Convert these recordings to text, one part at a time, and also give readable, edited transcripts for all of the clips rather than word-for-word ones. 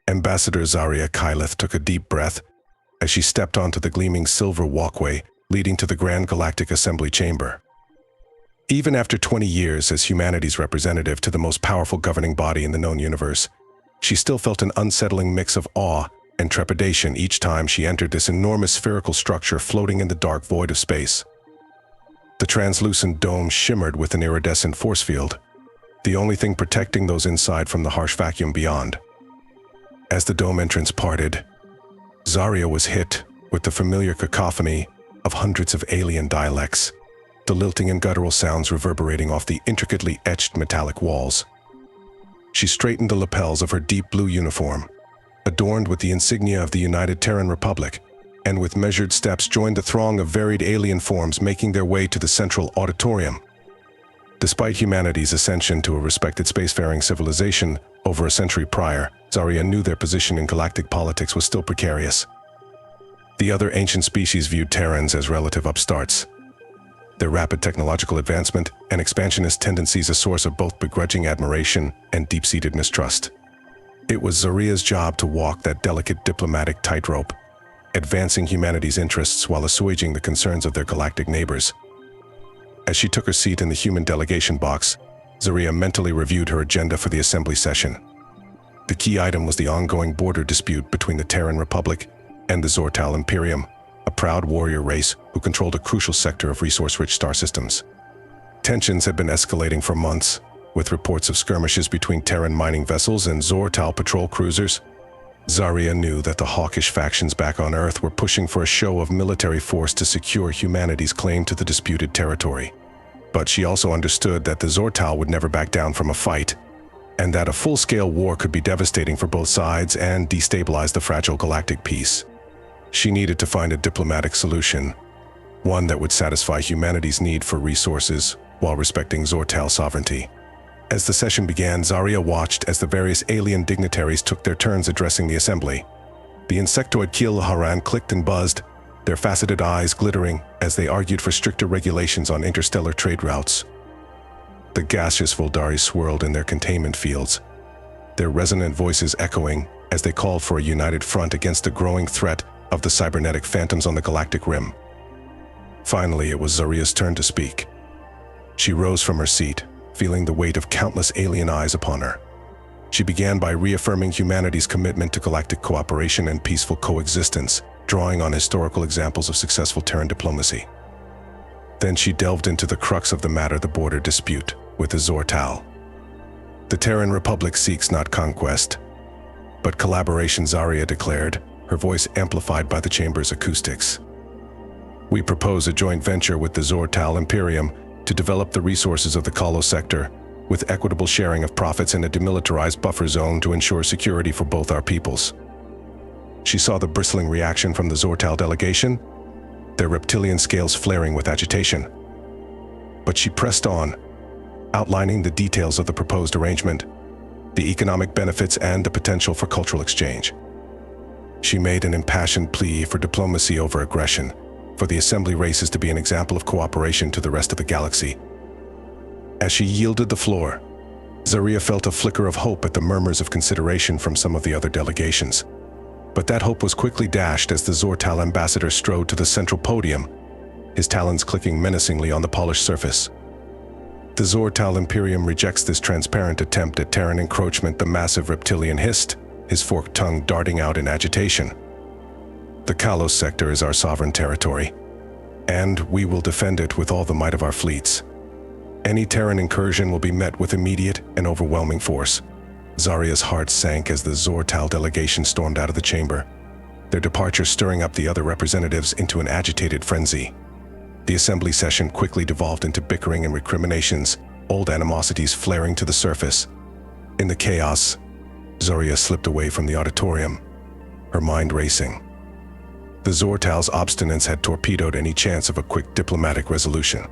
Ambassador Zaria Kyleth took a deep breath as she stepped onto the gleaming silver walkway leading to the Grand Galactic Assembly chamber. Even after 20 years as humanity's representative to the most powerful governing body in the known universe, she still felt an unsettling mix of awe and trepidation each time she entered this enormous spherical structure floating in the dark void of space. The translucent dome shimmered with an iridescent force field, the only thing protecting those inside from the harsh vacuum beyond. As the dome entrance parted, Zaria was hit with the familiar cacophony of hundreds of alien dialects, the lilting and guttural sounds reverberating off the intricately etched metallic walls. She straightened the lapels of her deep blue uniform, adorned with the insignia of the United Terran Republic, and with measured steps joined the throng of varied alien forms making their way to the central auditorium. Despite humanity's ascension to a respected spacefaring civilization over a century prior, Zaria knew their position in galactic politics was still precarious. The other ancient species viewed Terrans as relative upstarts, their rapid technological advancement and expansionist tendencies a source of both begrudging admiration and deep-seated mistrust. It was Zaria's job to walk that delicate diplomatic tightrope, advancing humanity's interests while assuaging the concerns of their galactic neighbors. As she took her seat in the human delegation box, Zaria mentally reviewed her agenda for the assembly session. The key item was the ongoing border dispute between the Terran Republic and the Zor-Tal Imperium, a proud warrior race who controlled a crucial sector of resource-rich star systems. Tensions had been escalating for months, with reports of skirmishes between Terran mining vessels and Zor-Tal patrol cruisers. Zaria knew that the hawkish factions back on Earth were pushing for a show of military force to secure humanity's claim to the disputed territory. But she also understood that the Zor-Tal would never back down from a fight, and that a full-scale war could be devastating for both sides and destabilize the fragile galactic peace. She needed to find a diplomatic solution, one that would satisfy humanity's need for resources while respecting Zor-Tal sovereignty. As the session began, Zaria watched as the various alien dignitaries took their turns addressing the assembly. The insectoid Keel clicked and buzzed, their faceted eyes glittering as they argued for stricter regulations on interstellar trade routes. The gaseous Voldari swirled in their containment fields, their resonant voices echoing as they called for a united front against the growing threat of the cybernetic phantoms on the galactic rim. Finally, it was Zaria's turn to speak. She rose from her seat, feeling the weight of countless alien eyes upon her. She began by reaffirming humanity's commitment to galactic cooperation and peaceful coexistence, drawing on historical examples of successful Terran diplomacy. Then she delved into the crux of the matter, the border dispute with the Zor-Tal. The Terran Republic seeks not conquest, but collaboration, Zaria declared, her voice amplified by the chamber's acoustics. We propose a joint venture with the Zor-Tal Imperium to develop the resources of the Kalo sector, with equitable sharing of profits and a demilitarized buffer zone to ensure security for both our peoples. She saw the bristling reaction from the Zor-Tal delegation, their reptilian scales flaring with agitation. But she pressed on, outlining the details of the proposed arrangement, the economic benefits and the potential for cultural exchange. She made an impassioned plea for diplomacy over aggression, for the assembly races to be an example of cooperation to the rest of the galaxy. As she yielded the floor, Zaria felt a flicker of hope at the murmurs of consideration from some of the other delegations. But that hope was quickly dashed as the Zor-Tal ambassador strode to the central podium, his talons clicking menacingly on the polished surface. The Zor-Tal Imperium rejects this transparent attempt at Terran encroachment, the massive reptilian hissed, his forked tongue darting out in agitation. The Kalos sector is our sovereign territory, and we will defend it with all the might of our fleets. Any Terran incursion will be met with immediate and overwhelming force. Zaria's heart sank as the Zor-Tal delegation stormed out of the chamber, their departure stirring up the other representatives into an agitated frenzy. The assembly session quickly devolved into bickering and recriminations, old animosities flaring to the surface. In the chaos, Zaria slipped away from the auditorium, her mind racing. The Zor-Tal's obstinance had torpedoed any chance of a quick diplomatic resolution.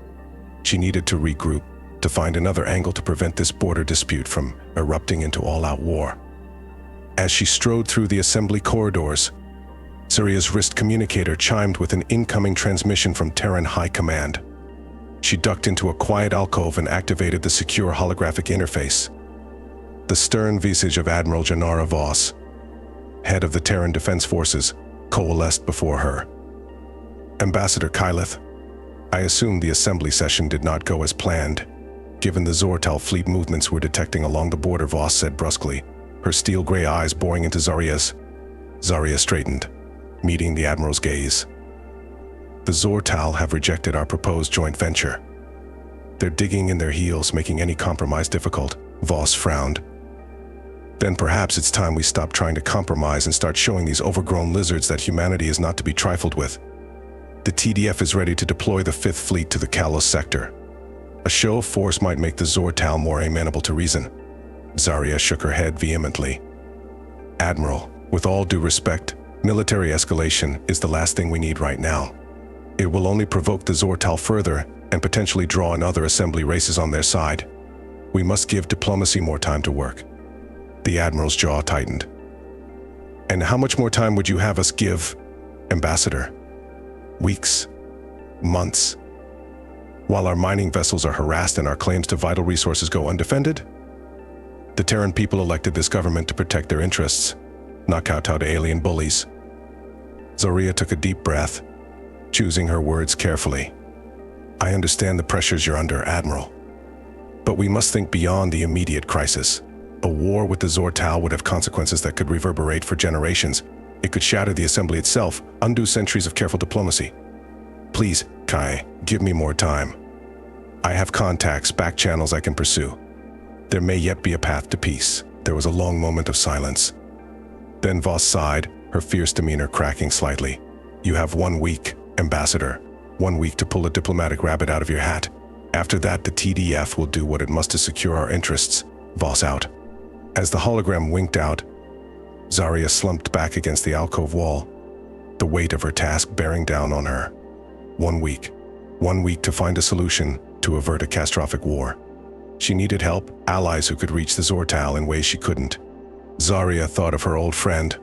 She needed to regroup, to find another angle to prevent this border dispute from erupting into all-out war. As she strode through the assembly corridors, Zaria's wrist communicator chimed with an incoming transmission from Terran High Command. She ducked into a quiet alcove and activated the secure holographic interface. The stern visage of Admiral Janara Voss, head of the Terran Defense Forces, coalesced before her. Ambassador Kyleth, I assume the assembly session did not go as planned. Given the Zor-Tal fleet movements we're detecting along the border, Voss said brusquely, her steel-gray eyes boring into Zaria's. Zaria straightened, meeting the Admiral's gaze. The Zor-Tal have rejected our proposed joint venture. They're digging in their heels, making any compromise difficult. Voss frowned. Then perhaps it's time we stop trying to compromise and start showing these overgrown lizards that humanity is not to be trifled with. The TDF is ready to deploy the 5th Fleet to the Kalos sector. A show of force might make the Zor-Tal more amenable to reason. Zaria shook her head vehemently. Admiral, with all due respect, military escalation is the last thing we need right now. It will only provoke the Zor-Tal further and potentially draw in other assembly races on their side. We must give diplomacy more time to work. The Admiral's jaw tightened. And how much more time would you have us give, Ambassador? Weeks? Months? While our mining vessels are harassed and our claims to vital resources go undefended? The Terran people elected this government to protect their interests, not kowtow to alien bullies. Zaria took a deep breath, choosing her words carefully. I understand the pressures you're under, Admiral. But we must think beyond the immediate crisis. A war with the Zor-Tal would have consequences that could reverberate for generations. It could shatter the assembly itself, undo centuries of careful diplomacy. Please, Kai, give me more time. I have contacts, back channels I can pursue. There may yet be a path to peace. There was a long moment of silence. Then Voss sighed, her fierce demeanor cracking slightly. You have 1 week, Ambassador. 1 week to pull a diplomatic rabbit out of your hat. After that, the TDF will do what it must to secure our interests. Voss out. As the hologram winked out, Zaria slumped back against the alcove wall, the weight of her task bearing down on her. 1 week. 1 week to find a solution to avert a catastrophic war. She needed help, allies who could reach the Zor-Tal in ways she couldn't. Zaria thought of her old friend,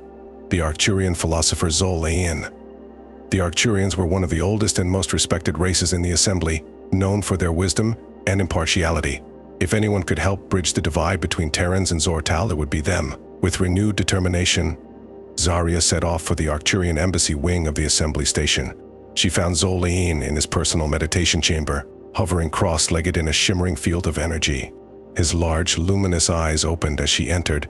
the Arcturian philosopher Zol-Tal. The Arcturians were one of the oldest and most respected races in the Assembly, known for their wisdom and impartiality. If anyone could help bridge the divide between Terrans and Zor-Tal, it would be them. With renewed determination, Zaria set off for the Arcturian embassy wing of the Assembly station. She found Zol-Tal in his personal meditation chamber, hovering cross-legged in a shimmering field of energy. His large, luminous eyes opened as she entered,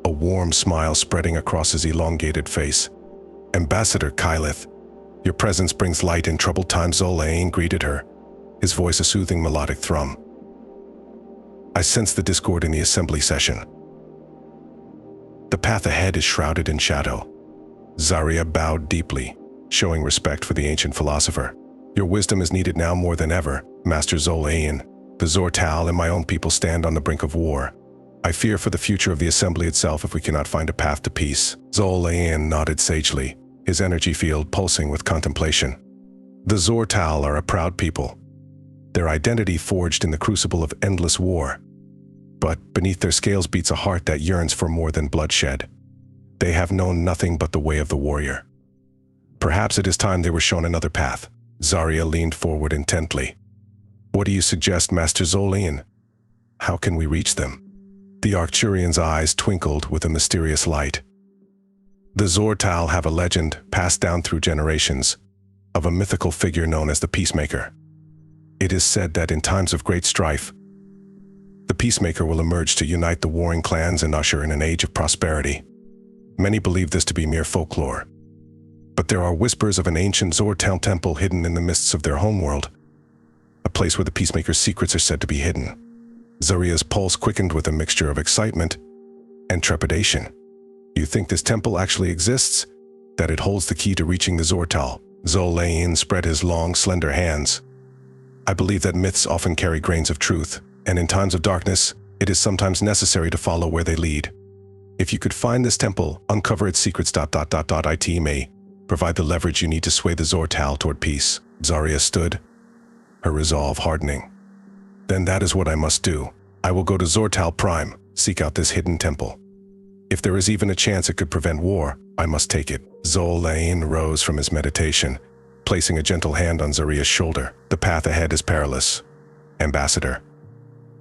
a warm smile spreading across his elongated face. Ambassador Kyleth, your presence brings light in troubled times. Zol-Tal greeted her, his voice a soothing melodic thrum. I sense the discord in the assembly session. The path ahead is shrouded in shadow. Zaria bowed deeply, showing respect for the ancient philosopher. Your wisdom is needed now more than ever, Master Zol-Tal. The Zor-Tal and my own people stand on the brink of war. I fear for the future of the assembly itself if we cannot find a path to peace. Zol-Tal nodded sagely, his energy field pulsing with contemplation. The Zor-Tal are a proud people, their identity forged in the crucible of endless war. But beneath their scales beats a heart that yearns for more than bloodshed. They have known nothing but the way of the warrior. Perhaps it is time they were shown another path. Zaria leaned forward intently. What do you suggest, Master Zol-Tal? How can we reach them? The Arcturian's eyes twinkled with a mysterious light. The Zor-Tal have a legend passed down through generations of a mythical figure known as the Peacemaker. It is said that in times of great strife, the Peacemaker will emerge to unite the warring clans and usher in an age of prosperity. Many believe this to be mere folklore. But there are whispers of an ancient Zor-Tal temple hidden in the mists of their homeworld, a place where the Peacemaker's secrets are said to be hidden. Zaria's pulse quickened with a mixture of excitement and trepidation. You think this temple actually exists? That it holds the key to reaching the Zor-Tal? Zol-Tal spread his long, slender hands. I believe that myths often carry grains of truth, and in times of darkness, it is sometimes necessary to follow where they lead. If you could find this temple, uncover its secrets. It may provide the leverage you need to sway the Zor-Tal toward peace. Zaria stood, her resolve hardening. Then that is what I must do. I will go to Zor-Tal Prime, seek out this hidden temple. If there is even a chance it could prevent war, I must take it. Zol-Tal rose from his meditation, placing a gentle hand on Zaria's shoulder. The path ahead is perilous, Ambassador.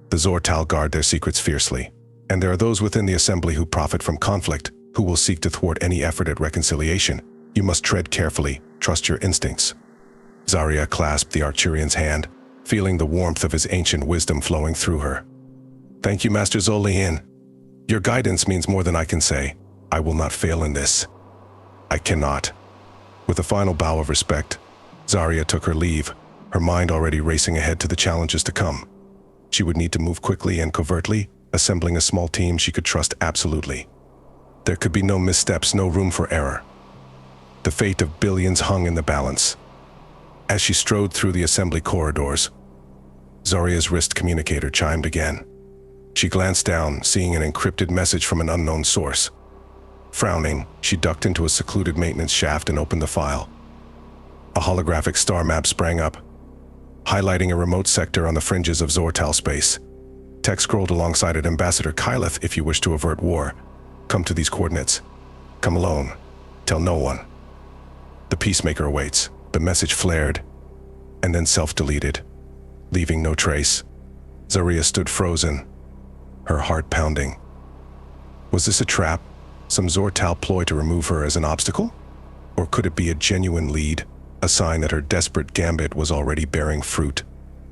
The Zor-Tal guard their secrets fiercely, and there are those within the assembly who profit from conflict. who will seek to thwart any effort at reconciliation. You must tread carefully, trust your instincts. Zaria clasped the Arturian's hand, feeling the warmth of his ancient wisdom flowing through her. Thank you, Master Zolian. Your guidance means more than I can say. I will not fail in this. I cannot. With a final bow of respect, Zaria took her leave, her mind already racing ahead to the challenges to come. She would need to move quickly and covertly, assembling a small team she could trust absolutely. There could be no missteps, no room for error. The fate of billions hung in the balance. As she strode through the assembly corridors, Zaria's wrist communicator chimed again. She glanced down, seeing an encrypted message from an unknown source. Frowning, she ducked into a secluded maintenance shaft and opened the file. A holographic star map sprang up, highlighting a remote sector on the fringes of Zor-Tal space. Text scrolled alongside it. Ambassador Kyleth, if you wish to avert war, come to these coordinates. Come alone. Tell no one. The Peacemaker awaits. The message flared, and then self-deleted, leaving no trace. Zaria stood frozen, her heart pounding. Was this a trap? Some Zor-Tal ploy to remove her as an obstacle? Or could it be a genuine lead, a sign that her desperate gambit was already bearing fruit?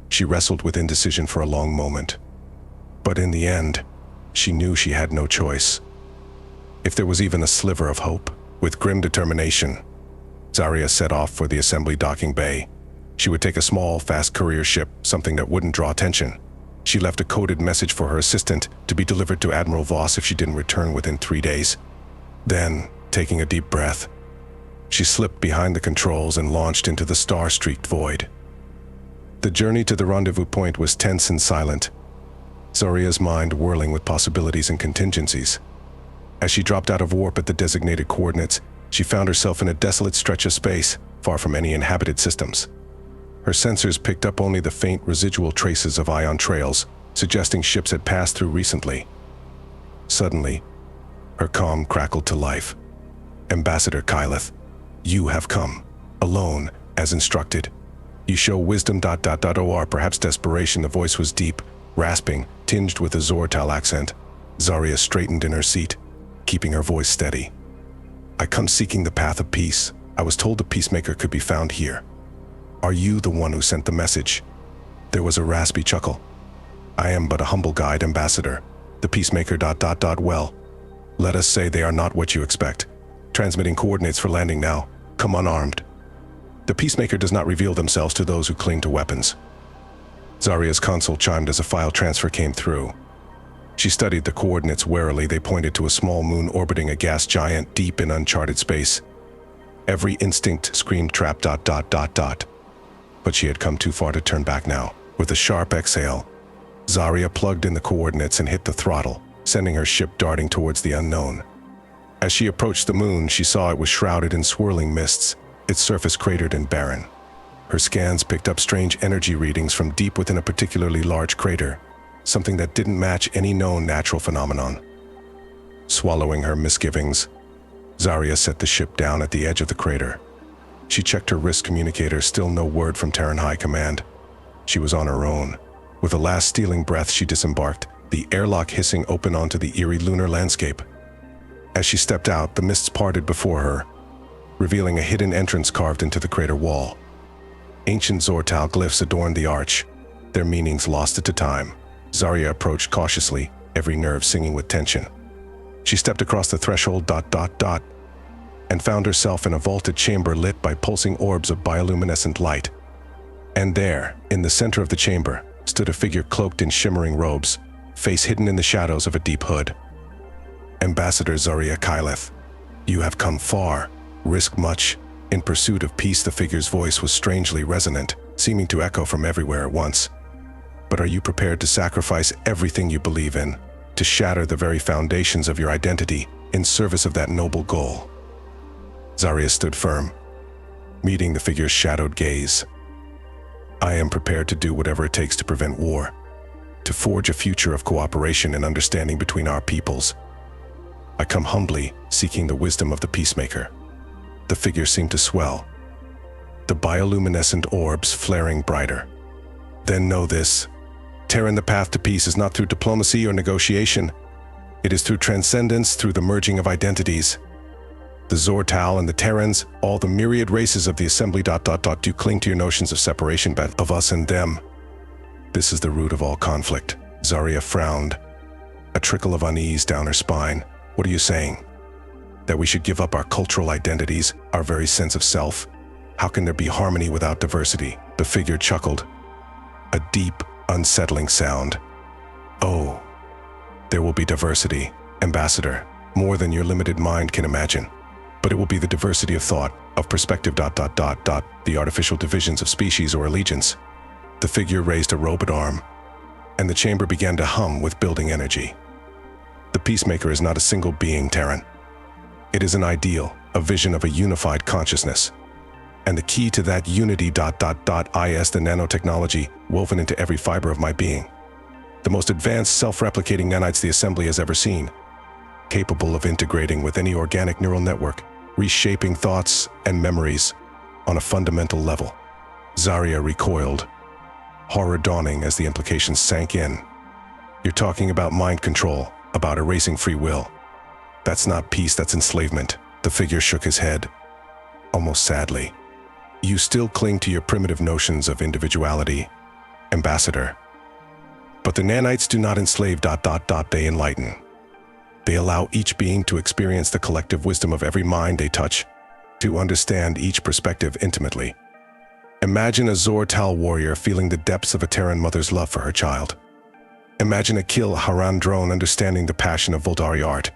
She wrestled with indecision for a long moment. But in the end, she knew she had no choice. If there was even a sliver of hope, with grim determination, Zaria set off for the assembly docking bay. She would take a small, fast courier ship, something that wouldn't draw attention. She left a coded message for her assistant to be delivered to Admiral Voss if she didn't return within 3 days. Then, taking a deep breath, she slipped behind the controls and launched into the star-streaked void. The journey to the rendezvous point was tense and silent, Zaria's mind whirling with possibilities and contingencies. As she dropped out of warp at the designated coordinates, she found herself in a desolate stretch of space, far from any inhabited systems. Her sensors picked up only the faint residual traces of ion trails, suggesting ships had passed through recently. Suddenly, her comm crackled to life. Ambassador Kyleth, you have come, alone, as instructed. You show wisdom... or perhaps desperation. The voice was deep, rasping, tinged with a Zor-Tal accent. Zaria straightened in her seat, keeping her voice steady. I come seeking the path of peace. I was told the Peacemaker could be found here. Are you the one who sent the message? There was a raspy chuckle. I am but a humble guide, Ambassador. The Peacemaker... Well, let us say they are not what you expect. Transmitting coordinates for landing now. Come unarmed. The Peacemaker does not reveal themselves to those who cling to weapons. Zaria's console chimed as a file transfer came through. She studied the coordinates warily. They pointed to a small moon orbiting a gas giant deep in uncharted space. Every instinct screamed trap... But she had come too far to turn back now. With a sharp exhale, Zaria plugged in the coordinates and hit the throttle, sending her ship darting towards the unknown. As she approached the moon, she saw it was shrouded in swirling mists, its surface cratered and barren. Her scans picked up strange energy readings from deep within a particularly large crater, something that didn't match any known natural phenomenon. Swallowing her misgivings, Zaria set the ship down at the edge of the crater. She checked her wrist communicator, still no word from Terran High Command. She was on her own. With a last stealing breath, she disembarked, the airlock hissing open onto the eerie lunar landscape. As she stepped out, the mists parted before her, revealing a hidden entrance carved into the crater wall. Ancient Zor-Tal glyphs adorned the arch, their meanings lost to time. Zaria approached cautiously, every nerve singing with tension. She stepped across the threshold... and found herself in a vaulted chamber lit by pulsing orbs of bioluminescent light. And there, in the center of the chamber, stood a figure cloaked in shimmering robes, face hidden in the shadows of a deep hood. Ambassador Zaria Kyleth, you have come far, risked much. In pursuit of peace, the figure's voice was strangely resonant, seeming to echo from everywhere at once. But are you prepared to sacrifice everything you believe in, to shatter the very foundations of your identity, in service of that noble goal? Zaria stood firm, meeting the figure's shadowed gaze. I am prepared to do whatever it takes to prevent war, to forge a future of cooperation and understanding between our peoples. I come humbly, seeking the wisdom of the Peacemaker. The figure seemed to swell, the bioluminescent orbs flaring brighter. Then know this: Terran, the path to peace is not through diplomacy or negotiation. It is through transcendence, through the merging of identities. The Zor-Tal and the Terrans, all the myriad races of the Assembly... do cling to your notions of separation of us and them. This is the root of all conflict. Zaria frowned, a trickle of unease down her spine. What are you saying? That we should give up our cultural identities, our very sense of self? How can there be harmony without diversity? The figure chuckled, a deep, unsettling sound. Oh, there will be diversity, Ambassador, more than your limited mind can imagine. But it will be the diversity of thought, of perspective... the artificial divisions of species or allegiance. The figure raised a robot arm, and the chamber began to hum with building energy. The peacemaker is not a single being, Terran. It is an ideal, a vision of a unified consciousness. And the key to that unity... is the nanotechnology woven into every fiber of my being. The most advanced self-replicating nanites the Assembly has ever seen, capable of integrating with any organic neural network, reshaping thoughts and memories on a fundamental level. Zaria recoiled, horror dawning as the implications sank in. You're talking about mind control, about erasing free will. That's not peace, that's enslavement. The figure shook his head, almost sadly. You still cling to your primitive notions of individuality, Ambassador. But the nanites do not enslave... they enlighten. They allow each being to experience the collective wisdom of every mind they touch, to understand each perspective intimately. Imagine a Zor-Tal warrior feeling the depths of a Terran mother's love for her child. Imagine a Kil Haran drone understanding the passion of Voldari art.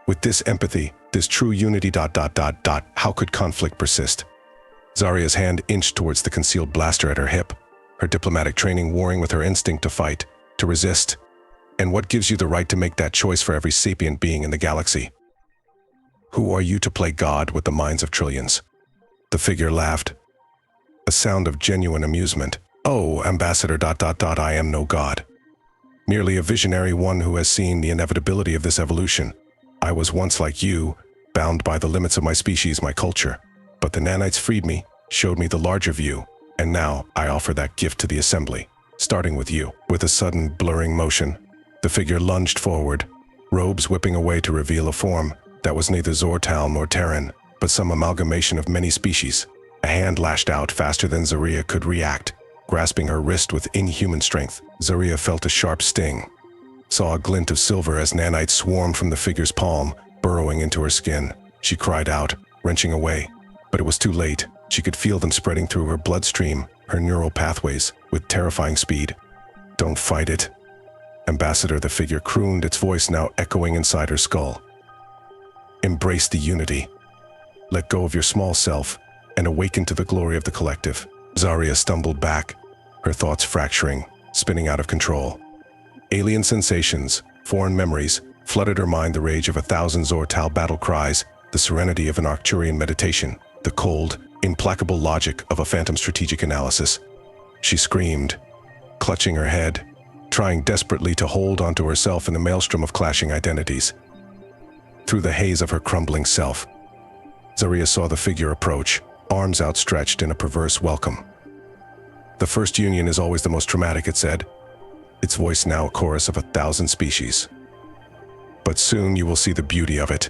With this empathy, this true unity... how could conflict persist? Zaria's hand inched towards the concealed blaster at her hip, her diplomatic training warring with her instinct to fight, to resist. And what gives you the right to make that choice for every sapient being in the galaxy? Who are you to play God with the minds of trillions? The figure laughed, a sound of genuine amusement. Oh, Ambassador... I am no God. Merely a visionary, one who has seen the inevitability of this evolution. I was once like you, bound by the limits of my species, my culture. But the nanites freed me, showed me the larger view, and now I offer that gift to the Assembly, starting with you. With a sudden blurring motion, the figure lunged forward, robes whipping away to reveal a form that was neither Zor-Tal nor Terran, but some amalgamation of many species. A hand lashed out faster than Zaria could react, grasping her wrist with inhuman strength. Zaria felt a sharp sting, saw a glint of silver as nanites swarmed from the figure's palm, burrowing into her skin. She cried out, wrenching away, but it was too late. She could feel them spreading through her bloodstream, her neural pathways, with terrifying speed. Don't fight it, Ambassador, the figure crooned, its voice now echoing inside her skull. Embrace the unity. Let go of your small self and awaken to the glory of the collective. Zaria stumbled back, her thoughts fracturing, spinning out of control. Alien sensations, foreign memories, flooded her mind, the rage of 1,000 Zor-Tal battle cries, the serenity of an Arcturian meditation, the cold, implacable logic of a phantom strategic analysis. She screamed, clutching her head, trying desperately to hold onto herself in the maelstrom of clashing identities. Through the haze of her crumbling self, Zaria saw the figure approach, arms outstretched in a perverse welcome. The first union is always the most traumatic, it said, its voice now a chorus of 1,000 species. But soon you will see the beauty of it,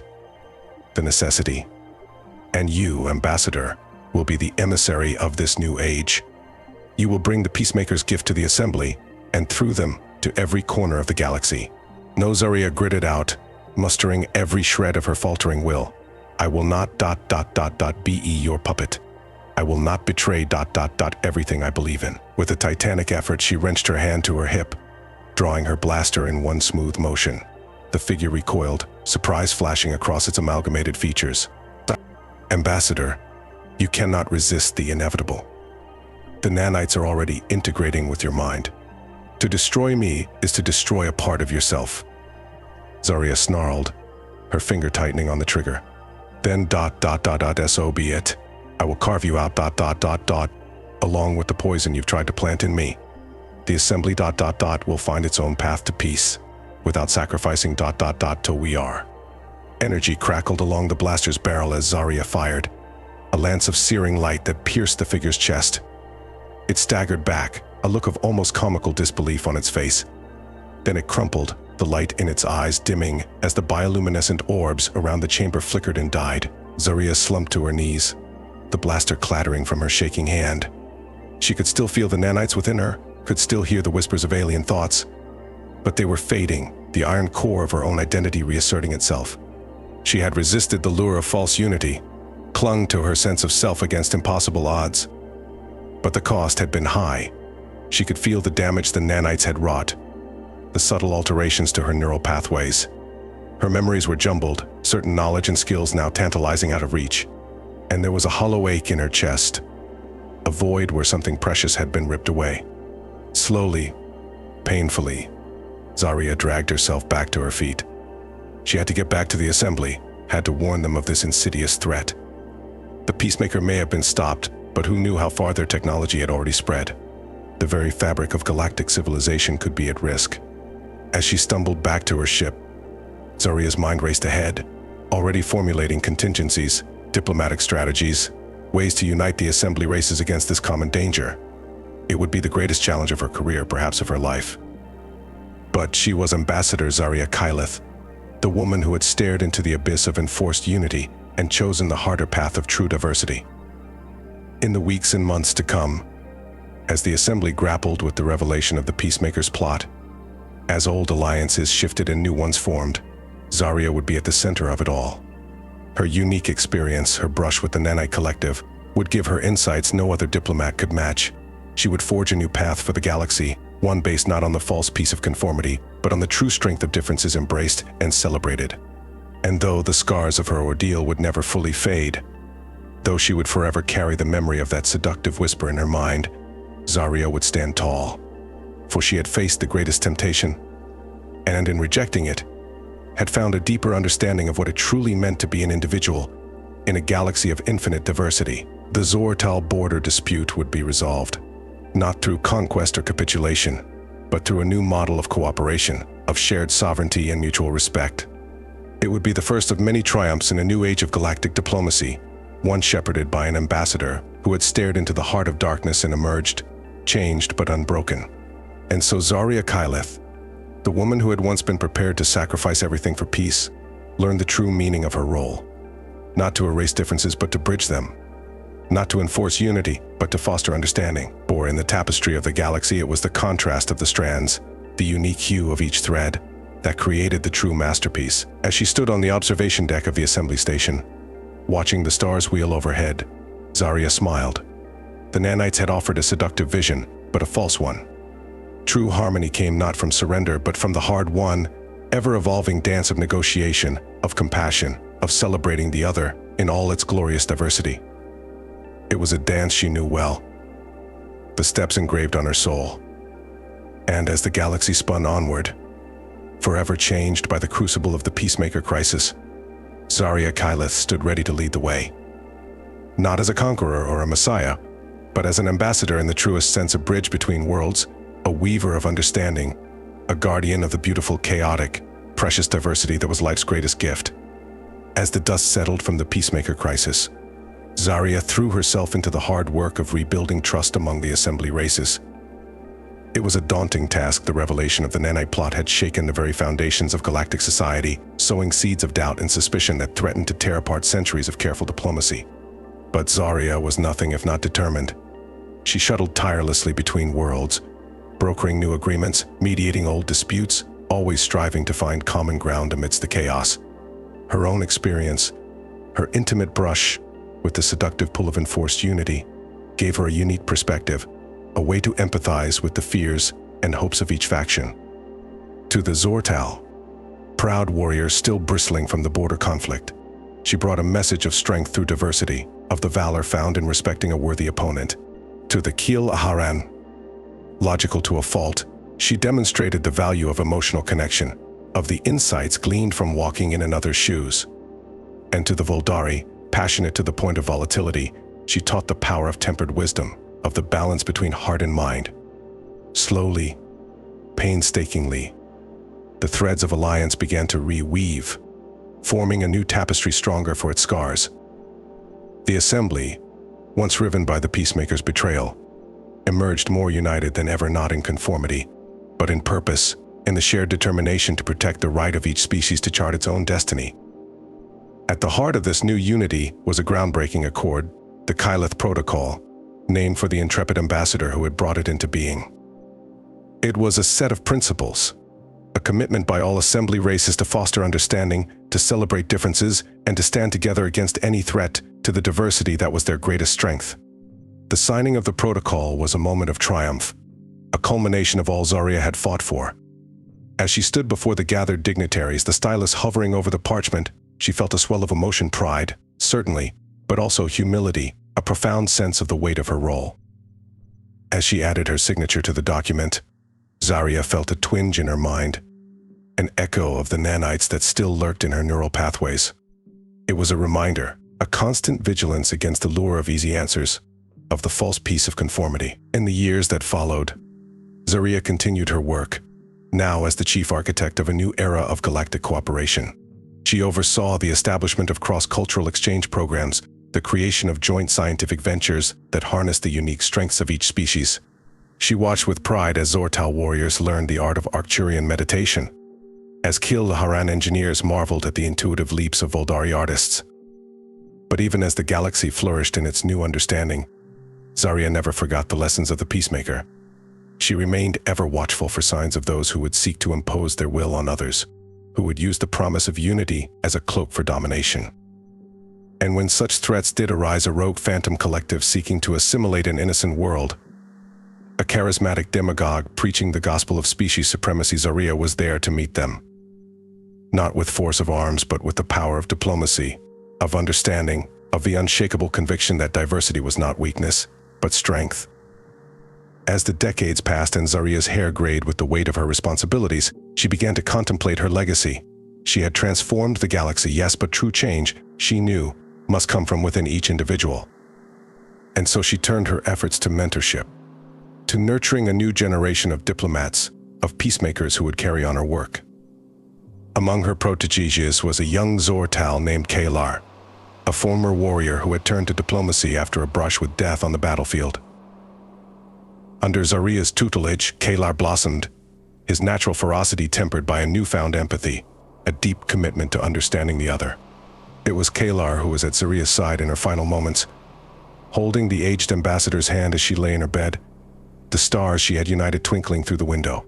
the necessity. And you, Ambassador, will be the emissary of this new age. You will bring the Peacemaker's gift to the Assembly, and through them, to every corner of the galaxy. No, Zaria gritted out, mustering every shred of her faltering will. I will not ... be your puppet. I will not betray ... everything I believe in. With a titanic effort, she wrenched her hand to her hip, drawing her blaster in one smooth motion. The figure recoiled, surprise flashing across its amalgamated features. Ambassador, you cannot resist the inevitable. The nanites are already integrating with your mind. To destroy me is to destroy a part of yourself. Zaria snarled, her finger tightening on the trigger. Then ... so be it. I will carve you out ... along with the poison you've tried to plant in me. The Assembly ... will find its own path to peace, without sacrificing ... till we are. Energy crackled along the blaster's barrel as Zaria fired, a lance of searing light that pierced the figure's chest. It staggered back, a look of almost comical disbelief on its face. Then it crumpled, the light in its eyes dimming as the bioluminescent orbs around the chamber flickered and died. Zaria slumped to her knees, the blaster clattering from her shaking hand. She could still feel the nanites within her, could still hear the whispers of alien thoughts, but they were fading, the iron core of her own identity reasserting itself. She had resisted the lure of false unity, clung to her sense of self against impossible odds. But the cost had been high. She could feel the damage the nanites had wrought, the subtle alterations to her neural pathways. Her memories were jumbled, certain knowledge and skills now tantalizing out of reach. And there was a hollow ache in her chest, a void where something precious had been ripped away. Slowly, painfully, Zaria dragged herself back to her feet. She had to get back to the assembly, had to warn them of this insidious threat. The Peacemaker may have been stopped, but who knew how far their technology had already spread? The very fabric of galactic civilization could be at risk. As she stumbled back to her ship, Zaria's mind raced ahead, already formulating contingencies, diplomatic strategies, ways to unite the assembly races against this common danger. It would be the greatest challenge of her career, perhaps of her life. But she was Ambassador Zaria Kyleth, the woman who had stared into the abyss of enforced unity and chosen the harder path of true diversity. In the weeks and months to come, as the assembly grappled with the revelation of the Peacemaker's plot, as old alliances shifted and new ones formed, Zaria would be at the center of it all. Her unique experience, her brush with the Nanite Collective, would give her insights no other diplomat could match. She would forge a new path for the galaxy, one based not on the false peace of conformity, but on the true strength of differences embraced and celebrated. And though the scars of her ordeal would never fully fade, though she would forever carry the memory of that seductive whisper in her mind, Zaria would stand tall, for she had faced the greatest temptation, and in rejecting it, had found a deeper understanding of what it truly meant to be an individual in a galaxy of infinite diversity. The Zor-Tal border dispute would be resolved, not through conquest or capitulation, but through a new model of cooperation, of shared sovereignty and mutual respect. It would be the first of many triumphs in a new age of galactic diplomacy, one shepherded by an ambassador who had stared into the heart of darkness and emerged, changed but unbroken. And so Zaria Kyleth, the woman who had once been prepared to sacrifice everything for peace, learned the true meaning of her role. Not to erase differences, but to bridge them. Not to enforce unity, but to foster understanding. For in the tapestry of the galaxy, it was the contrast of the strands, the unique hue of each thread, that created the true masterpiece. As she stood on the observation deck of the assembly station, watching the stars wheel overhead, Zaria smiled. The nanites had offered a seductive vision, but a false one. True harmony came not from surrender, but from the hard-won, ever-evolving dance of negotiation, of compassion, of celebrating the other in all its glorious diversity. It was a dance she knew well, the steps engraved on her soul. And as the galaxy spun onward, forever changed by the crucible of the Peacemaker crisis, Zaria Kyleth stood ready to lead the way. Not as a conqueror or a messiah, but as an ambassador in the truest sense, a bridge between worlds, a weaver of understanding, a guardian of the beautiful, chaotic, precious diversity that was life's greatest gift. As the dust settled from the Peacemaker crisis, Zaria threw herself into the hard work of rebuilding trust among the assembly races. It was a daunting task. The revelation of the Nanite plot had shaken the very foundations of galactic society, sowing seeds of doubt and suspicion that threatened to tear apart centuries of careful diplomacy. But Zaria was nothing if not determined. She shuttled tirelessly between worlds, brokering new agreements, mediating old disputes, always striving to find common ground amidst the chaos. Her own experience, her intimate brush with the seductive pull of enforced unity, gave her a unique perspective, a way to empathize with the fears and hopes of each faction. To the Zor-Tal, proud warrior still bristling from the border conflict, she brought a message of strength through diversity, of the valor found in respecting a worthy opponent. To the Keel-Aharan, logical to a fault, she demonstrated the value of emotional connection, of the insights gleaned from walking in another's shoes. And to the Voldari, passionate to the point of volatility, she taught the power of tempered wisdom, of the balance between heart and mind. Slowly, painstakingly, the threads of alliance began to reweave, forming a new tapestry stronger for its scars. The assembly, once riven by the Peacemaker's betrayal, emerged more united than ever, not in conformity, but in purpose, and the shared determination to protect the right of each species to chart its own destiny. At the heart of this new unity was a groundbreaking accord, the Kyleth Protocol, named for the intrepid ambassador who had brought it into being. It was a set of principles, a commitment by all assembly races to foster understanding, to celebrate differences, and to stand together against any threat to the diversity that was their greatest strength. The signing of the protocol was a moment of triumph, a culmination of all Zaria had fought for. As she stood before the gathered dignitaries, the stylus hovering over the parchment, she felt a swell of emotion, pride, certainly, but also humility, a profound sense of the weight of her role. As she added her signature to the document, Zaria felt a twinge in her mind, an echo of the nanites that still lurked in her neural pathways. It was a reminder, a constant vigilance against the lure of easy answers, of the false peace of conformity. In the years that followed, Zaria continued her work, now as the chief architect of a new era of galactic cooperation. She oversaw the establishment of cross-cultural exchange programs, the creation of joint scientific ventures that harnessed the unique strengths of each species. She watched with pride as Zor-Tal warriors learned the art of Arcturian meditation, as Kil-Laharan engineers marveled at the intuitive leaps of Voldari artists. But even as the galaxy flourished in its new understanding, Zaria never forgot the lessons of the peacemaker. She remained ever watchful for signs of those who would seek to impose their will on others, who would use the promise of unity as a cloak for domination. And when such threats did arise, a rogue phantom collective seeking to assimilate an innocent world, a charismatic demagogue preaching the gospel of species supremacy, Zaria was there to meet them. Not with force of arms, but with the power of diplomacy, of understanding, of the unshakable conviction that diversity was not weakness, but strength. As the decades passed and Zaria's hair grayed with the weight of her responsibilities, she began to contemplate her legacy. She had transformed the galaxy, yes, but true change, she knew, must come from within each individual. And so she turned her efforts to mentorship, to nurturing a new generation of diplomats, of peacemakers who would carry on her work. Among her proteges was a young Zor-Tal named Kaylar, a former warrior who had turned to diplomacy after a brush with death on the battlefield. Under Zaria's tutelage, Kaylar blossomed, his natural ferocity tempered by a newfound empathy, a deep commitment to understanding the other. It was Kaylar who was at Zaria's side in her final moments, holding the aged ambassador's hand as she lay in her bed, the stars she had united twinkling through the window.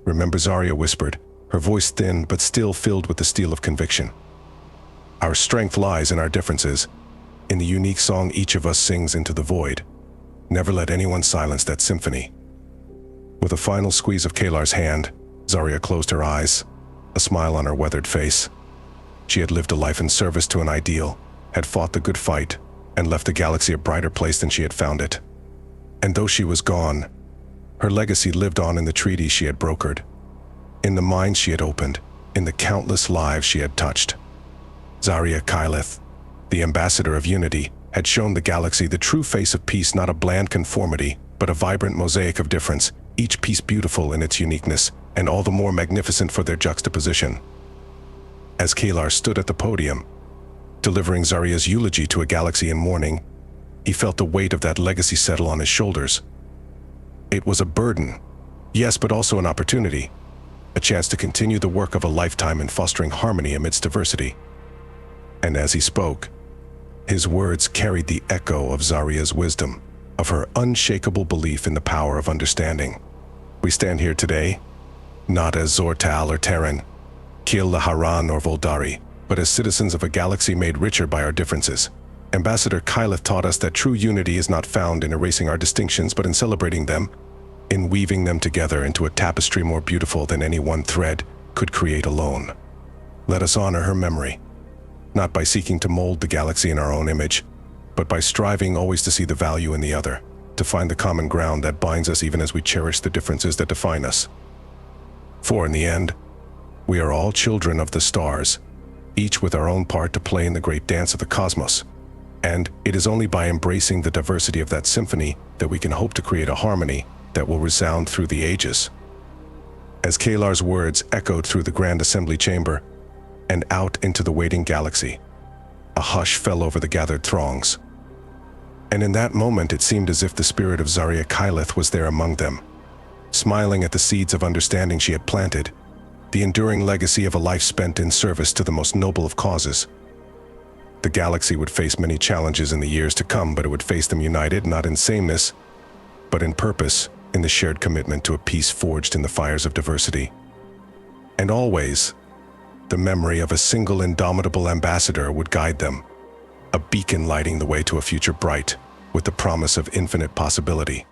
"Remember," Zaria whispered, her voice thin but still filled with the steel of conviction. "Our strength lies in our differences, in the unique song each of us sings into the void. Never let anyone silence that symphony." With a final squeeze of Kaylar's hand, Zaria closed her eyes, a smile on her weathered face. She had lived a life in service to an ideal, had fought the good fight, and left the galaxy a brighter place than she had found it. And though she was gone, her legacy lived on in the treaties she had brokered, in the minds she had opened, in the countless lives she had touched. Zaria Kyleth, the ambassador of unity, had shown the galaxy the true face of peace, not a bland conformity, but a vibrant mosaic of difference, each piece beautiful in its uniqueness, and all the more magnificent for their juxtaposition. As Kaylar stood at the podium, delivering Zaria's eulogy to a galaxy in mourning, he felt the weight of that legacy settle on his shoulders. It was a burden, yes, but also an opportunity, a chance to continue the work of a lifetime in fostering harmony amidst diversity. And as he spoke, his words carried the echo of Zaria's wisdom, of her unshakable belief in the power of understanding. We stand here today, not as Zor-Tal or Terran, Kil-Laharan or Voldari, but as citizens of a galaxy made richer by our differences. Ambassador Kyleth taught us that true unity is not found in erasing our distinctions, but in celebrating them, in weaving them together into a tapestry more beautiful than any one thread could create alone. Let us honor her memory, not by seeking to mold the galaxy in our own image, but by striving always to see the value in the other, to find the common ground that binds us even as we cherish the differences that define us. For in the end, we are all children of the stars, each with our own part to play in the great dance of the cosmos. And it is only by embracing the diversity of that symphony that we can hope to create a harmony that will resound through the ages. As Kaylar's words echoed through the Grand Assembly chamber and out into the waiting galaxy, a hush fell over the gathered throngs. And in that moment it seemed as if the spirit of Zaria Kyleth was there among them, smiling at the seeds of understanding she had planted, the enduring legacy of a life spent in service to the most noble of causes. The galaxy would face many challenges in the years to come, but it would face them united, not in sameness, but in purpose, in the shared commitment to a peace forged in the fires of diversity. And always, the memory of a single indomitable ambassador would guide them, a beacon lighting the way to a future bright, with the promise of infinite possibility.